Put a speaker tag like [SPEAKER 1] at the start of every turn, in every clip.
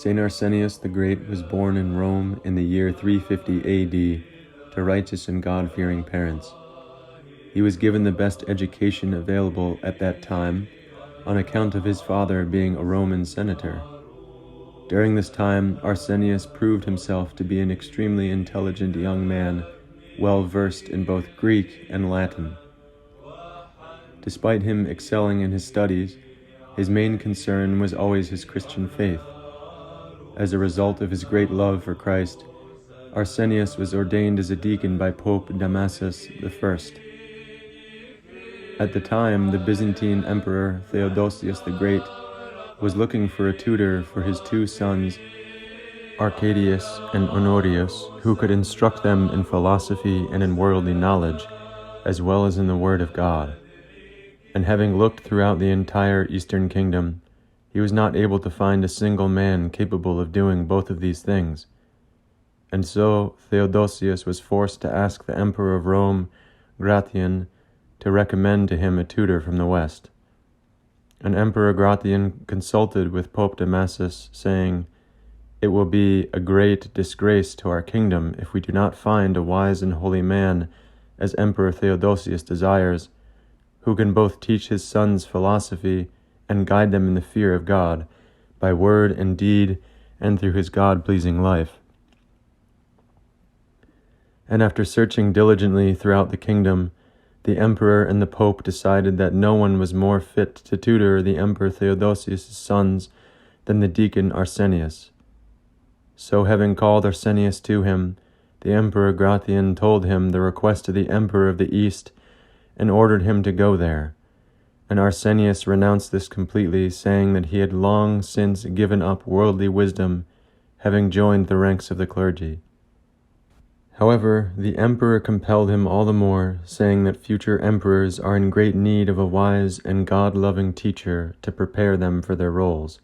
[SPEAKER 1] Saint Arsenius the Great was born in Rome in the year 350 AD to righteous and God-fearing parents. He was given the best education available at that time on account of his father being a Roman senator. During this time, Arsenius proved himself to be an extremely intelligent young man, well versed in both Greek and Latin. Despite him excelling in his studies, his main concern was always his Christian faith. As a result of his great love for Christ, Arsenius was ordained as a deacon by Pope Damasus I. At the time, the Byzantine Emperor Theodosius the Great was looking for a tutor for his two sons, Arcadius and Honorius, who could instruct them in philosophy and in worldly knowledge, as well as in the Word of God. And having looked throughout the entire Eastern Kingdom, he was not able to find a single man capable of doing both of these things. And so Theodosius was forced to ask the Emperor of Rome, Gratian, to recommend to him a tutor from the West. And Emperor Gratian consulted with Pope Damasus, saying, "It will be a great disgrace to our kingdom if we do not find a wise and holy man, as Emperor Theodosius desires, who can both teach his sons philosophy and guide them in the fear of God, by word and deed, and through his God-pleasing life." And after searching diligently throughout the kingdom, the emperor and the pope decided that no one was more fit to tutor the Emperor Theodosius' sons than the deacon Arsenius. So having called Arsenius to him, the Emperor Gratian told him the request of the Emperor of the East and ordered him to go there. And Arsenius renounced this completely, saying that he had long since given up worldly wisdom, having joined the ranks of the clergy. However, the emperor compelled him all the more, saying that future emperors are in great need of a wise and God-loving teacher to prepare them for their roles.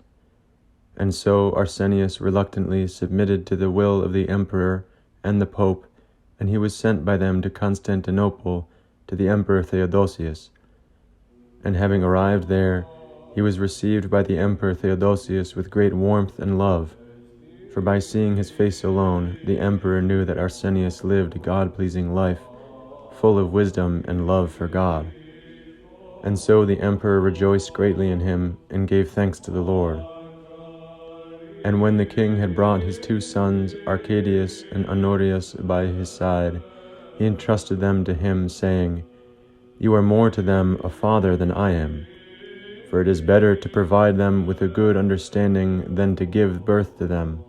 [SPEAKER 1] And so Arsenius reluctantly submitted to the will of the emperor and the pope, and he was sent by them to Constantinople to the Emperor Theodosius. And having arrived there, he was received by the Emperor Theodosius with great warmth and love, for by seeing his face alone, the emperor knew that Arsenius lived a God-pleasing life, full of wisdom and love for God. And so the emperor rejoiced greatly in him and gave thanks to the Lord. And when the king had brought his two sons, Arcadius and Honorius, by his side, he entrusted them to him, saying, "You are more to them a father than I am, for it is better to provide them with a good understanding than to give birth to them.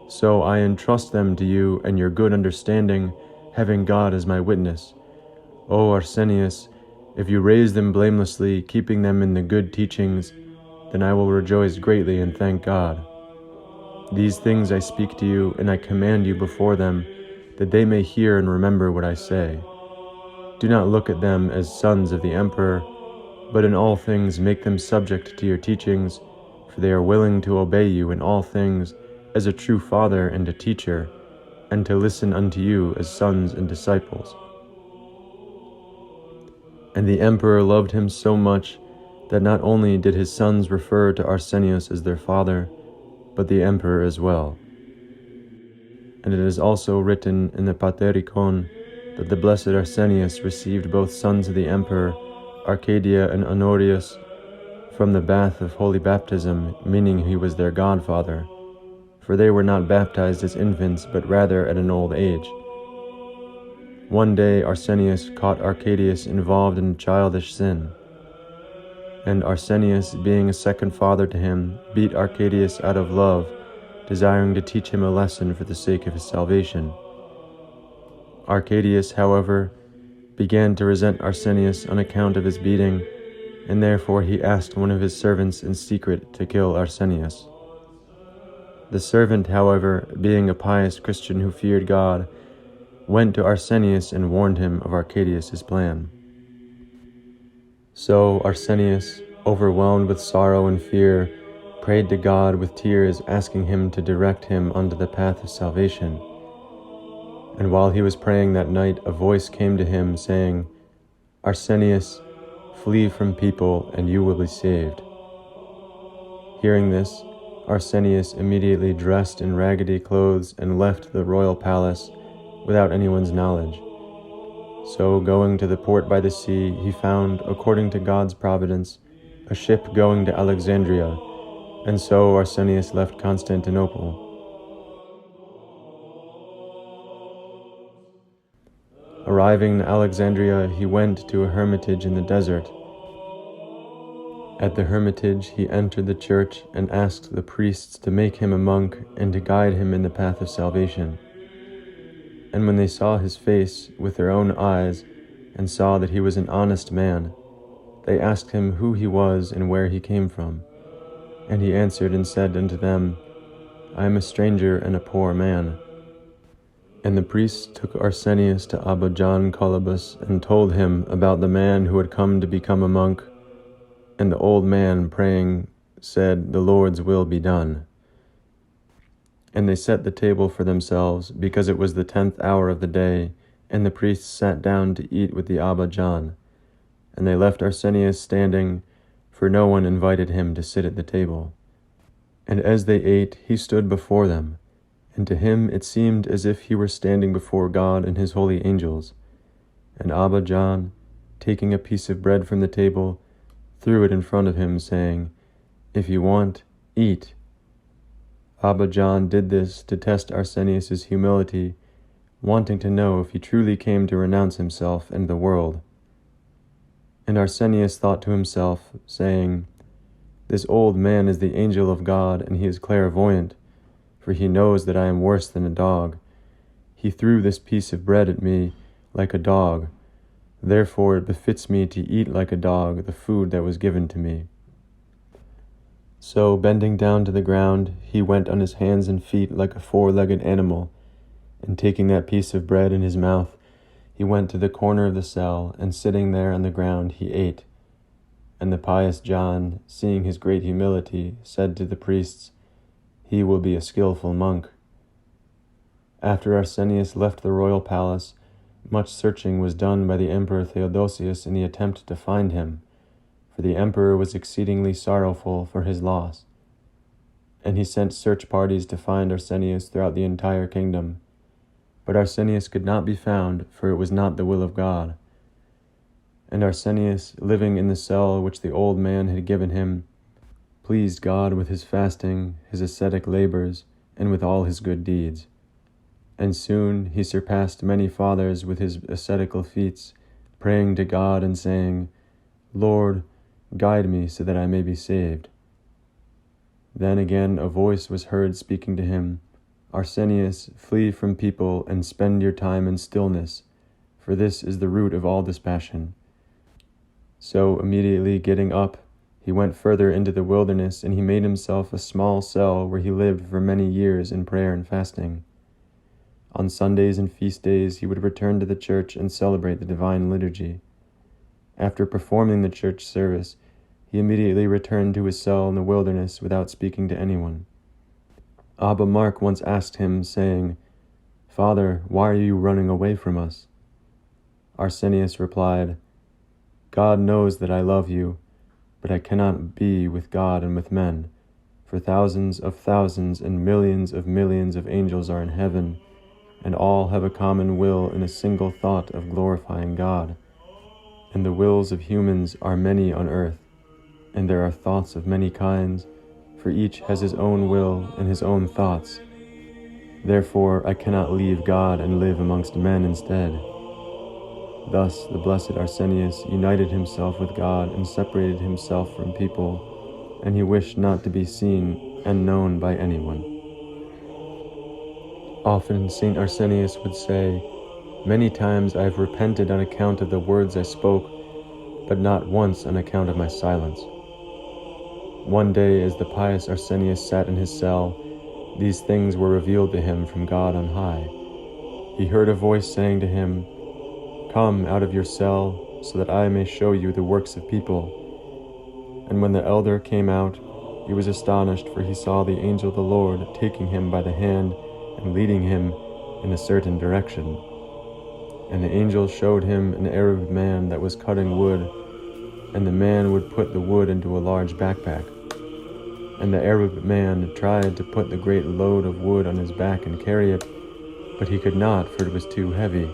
[SPEAKER 1] So I entrust them to you and your good understanding, having God as my witness. O Arsenius, if you raise them blamelessly, keeping them in the good teachings, then I will rejoice greatly and thank God. These things I speak to you, and I command you before them, that they may hear and remember what I say. Do not look at them as sons of the emperor, but in all things make them subject to your teachings, for they are willing to obey you in all things, as a true father and a teacher, and to listen unto you as sons and disciples." And the emperor loved him so much that not only did his sons refer to Arsenius as their father, but the emperor as well. And it is also written in the Patericon that the blessed Arsenius received both sons of the emperor, Arcadia and Honorius, from the bath of holy baptism, meaning he was their godfather, for they were not baptized as infants, but rather at an old age. One day Arsenius caught Arcadius involved in childish sin, and Arsenius, being a second father to him, beat Arcadius out of love, desiring to teach him a lesson for the sake of his salvation. Arcadius, however, began to resent Arsenius on account of his beating, and therefore he asked one of his servants in secret to kill Arsenius. The servant, however, being a pious Christian who feared God, went to Arsenius and warned him of Arcadius's plan. So Arsenius, overwhelmed with sorrow and fear, prayed to God with tears, asking him to direct him onto the path of salvation. And while he was praying that night, a voice came to him, saying, "Arsenius, flee from people, and you will be saved." Hearing this, Arsenius immediately dressed in raggedy clothes and left the royal palace without anyone's knowledge. So, going to the port by the sea, he found, according to God's providence, a ship going to Alexandria, and so Arsenius left Constantinople. Arriving in Alexandria, he went to a hermitage in the desert. At the hermitage, he entered the church and asked the priests to make him a monk and to guide him in the path of salvation. And when they saw his face with their own eyes and saw that he was an honest man, they asked him who he was and where he came from. And he answered and said unto them, I am a stranger and a poor man. And the priests took Arsenius to Abba John Colobus and told him about the man who had come to become a monk. And the old man, praying, said, The Lord's will be done. And they set the table for themselves, because it was the 10th hour of the day, and the priests sat down to eat with the Abba John. And they left Arsenius standing, for no one invited him to sit at the table. And as they ate, he stood before them, and to him it seemed as if he were standing before God and his holy angels. And Abba John, taking a piece of bread from the table, threw it in front of him, saying, If you want, eat. Abba John did this to test Arsenius's humility, wanting to know if he truly came to renounce himself and the world. And Arsenius thought to himself, saying, This old man is the angel of God, and he is clairvoyant, for he knows that I am worse than a dog. He threw this piece of bread at me like a dog. Therefore it befits me to eat like a dog the food that was given to me. So, bending down to the ground, he went on his hands and feet like a four-legged animal, and taking that piece of bread in his mouth, he went to the corner of the cell, and sitting there on the ground he ate. And the pious John, seeing his great humility, said to the priests, He will be a skillful monk. After Arsenius left the royal palace, much searching was done by the Emperor Theodosius in the attempt to find him, for the emperor was exceedingly sorrowful for his loss. And he sent search parties to find Arsenius throughout the entire kingdom. But Arsenius could not be found, for it was not the will of God. And Arsenius, living in the cell which the old man had given him, pleased God with his fasting, his ascetic labors, and with all his good deeds. And soon he surpassed many fathers with his ascetical feats, praying to God and saying, Lord, guide me so that I may be saved. Then again a voice was heard speaking to him, Arsenius, flee from people and spend your time in stillness, for this is the root of all dispassion. So immediately getting up, he went further into the wilderness, and he made himself a small cell where he lived for many years in prayer and fasting. On Sundays and feast days he would return to the church and celebrate the divine liturgy. After performing the church service, he immediately returned to his cell in the wilderness without speaking to anyone. Abba Mark once asked him, saying, Father, why are you running away from us? Arsenius replied, God knows that I love you, but I cannot be with God and with men, for thousands and millions of angels are in heaven, and all have a common will in a single thought of glorifying God. And the wills of humans are many on earth, and there are thoughts of many kinds, for each has his own will and his own thoughts. Therefore I cannot leave God and live amongst men instead. Thus the blessed Arsenius united himself with God and separated himself from people, and he wished not to be seen and known by anyone. Often Saint Arsenius would say, Many times I have repented on account of the words I spoke, but not once on account of my silence. One day, as the pious Arsenius sat in his cell, these things were revealed to him from God on high. He heard a voice saying to him, Come out of your cell, so that I may show you the works of people. And when the elder came out, he was astonished, for he saw the angel of the Lord taking him by the hand and leading him in a certain direction. And the angel showed him an Arab man that was cutting wood, and the man would put the wood into a large backpack. And the Arab man tried to put the great load of wood on his back and carry it, but he could not, for it was too heavy.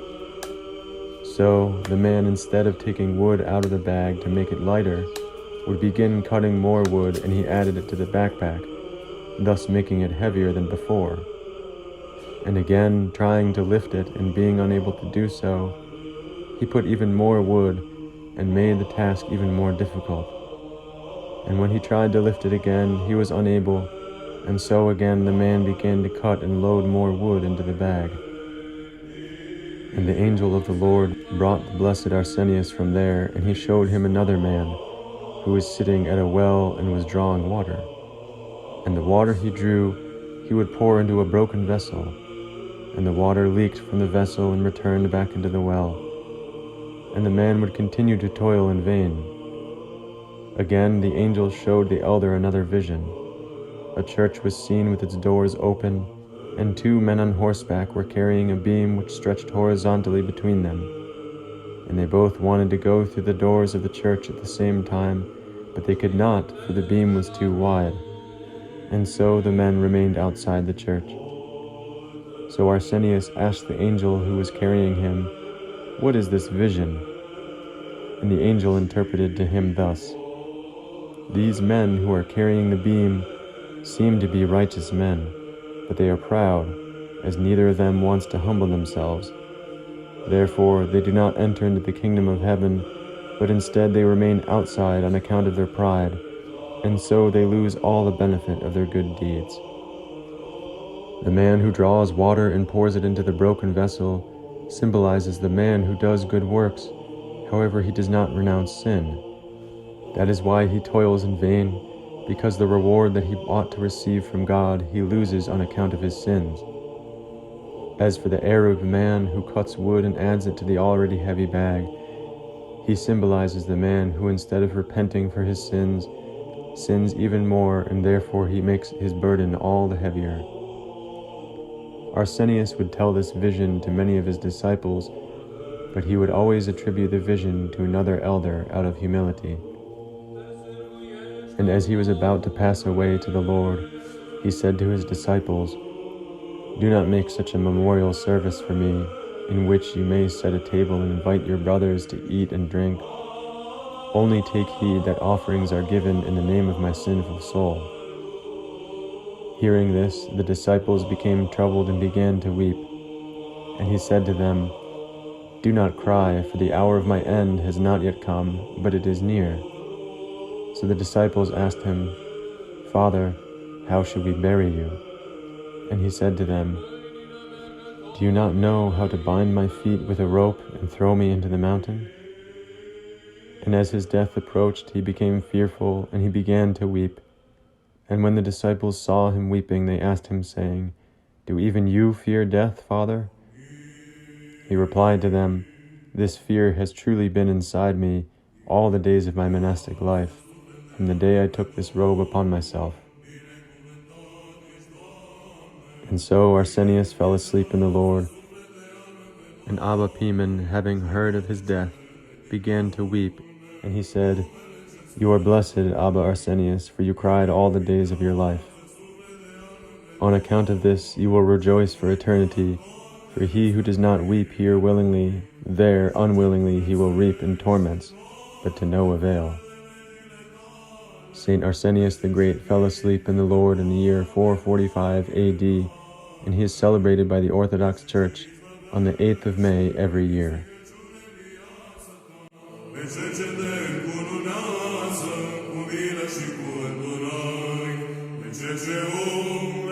[SPEAKER 1] So the man, instead of taking wood out of the bag to make it lighter, would begin cutting more wood, and he added it to the backpack, thus making it heavier than before. And again, trying to lift it and being unable to do so, he put even more wood and made the task even more difficult. And when he tried to lift it again, he was unable, and so again the man began to cut and load more wood into the bag. And the angel of the Lord brought the blessed Arsenius from there, and he showed him another man, who was sitting at a well and was drawing water. And the water he drew, he would pour into a broken vessel, and the water leaked from the vessel and returned back into the well. And the man would continue to toil in vain. Again the angel showed the elder another vision. A church was seen with its doors open, and 2 men on horseback were carrying a beam which stretched horizontally between them. And they both wanted to go through the doors of the church at the same time, but they could not, for the beam was too wide. And so the men remained outside the church. So Arsenius asked the angel who was carrying him, "What is this vision?" And the angel interpreted to him thus: "These men who are carrying the beam seem to be righteous men, but they are proud, as neither of them wants to humble themselves. Therefore they do not enter into the kingdom of heaven, but instead they remain outside on account of their pride, and so they lose all the benefit of their good deeds. The man who draws water and pours it into the broken vessel symbolizes the man who does good works, however he does not renounce sin. That is why he toils in vain, because the reward that he ought to receive from God he loses on account of his sins. As for the Arab man who cuts wood and adds it to the already heavy bag, he symbolizes the man who, instead of repenting for his sins, sins even more, and therefore he makes his burden all the heavier." Arsenius would tell this vision to many of his disciples, but he would always attribute the vision to another elder out of humility. And as he was about to pass away to the Lord, he said to his disciples, "Do not make such a memorial service for me, in which you may set a table and invite your brothers to eat and drink. Only take heed that offerings are given in the name of my sinful soul." Hearing this, the disciples became troubled and began to weep. And he said to them, "Do not cry, for the hour of my end has not yet come, but it is near." So the disciples asked him, "Father, how should we bury you?" And he said to them, "Do you not know how to bind my feet with a rope and throw me into the mountain?" And as his death approached, he became fearful, and he began to weep. And when the disciples saw him weeping, they asked him, saying, "Do even you fear death, Father?" He replied to them, "This fear has truly been inside me all the days of my monastic life, from the day I took this robe upon myself." And so Arsenius fell asleep in the Lord, and Abba Pimen, having heard of his death, began to weep, and he said, "You are blessed, Abba Arsenius, for you cried all the days of your life. On account of this you will rejoice for eternity, for he who does not weep here willingly, there unwillingly he will reap in torments, but to no avail." Saint Arsenius the Great fell asleep in the Lord in the year 445 AD, and he is celebrated by the Orthodox Church on the 8th of May every year.
[SPEAKER 2] Cu